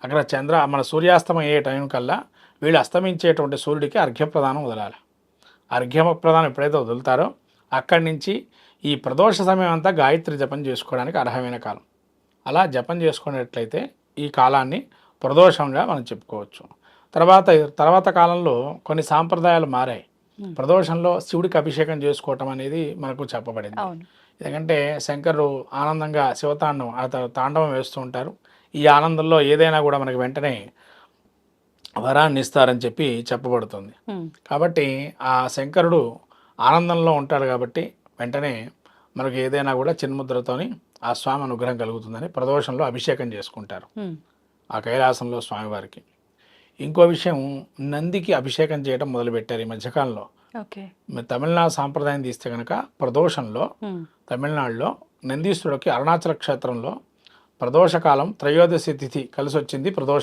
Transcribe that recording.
అక్కడ మన సూర్యాస్తమం అయ్యే టైం కల్లా వీళ్ళు అస్తమించేటువంటి సూర్యుడికి అర్ఘ్యప్రదానం వదలాలి. అర్ఘ్యప్రదానం ఎప్పుడైతే వదులుతారో అక్కడి నుంచి ఈ ప్రదోష సమయం అంతా గాయత్రి జపం చేసుకోవడానికి అర్హమైన కాలం. అలా జపం చేసుకునేట్లయితే ఈ కాలాన్ని ప్రదోషంగా మనం చెప్పుకోవచ్చు. తర్వాత కాలంలో కొన్ని సాంప్రదాయాలు మారాయి. ప్రదోషంలో శివుడికి అభిషేకం చేసుకోవటం అనేది మనకు చెప్పబడింది. ఎందుకంటే శంకరుడు ఆనందంగా తాండవం వేస్తూ ఉంటారు. ఈ ఆనందంలో ఏదైనా కూడా మనకి వెంటనే వరాన్ని ఇస్తారని చెప్పి చెప్పబడుతుంది. కాబట్టి ఆ శంకరుడు ఆనందంలో ఉంటాడు కాబట్టి వెంటనే మనకు ఏదైనా కూడా చిన్ముద్రతోని ఆ స్వామి అనుగ్రహం కలుగుతుందని ప్రదోషంలో అభిషేకం చేసుకుంటారు ఆ కైలాసంలో స్వామివారికి. ఇంకో విషయం, నందికి అభిషేకం చేయడం మొదలుపెట్టారు ఈ మధ్యకాలంలో. తమిళనాడు సాంప్రదాయం తీస్తే కనుక ప్రదోషంలో తమిళనాడులో నందీశ్వరుడికి అరుణాచల క్షేత్రంలో ప్రదోషకాలం త్రయోదశి తిథి కలిసి వచ్చింది ప్రదోషం.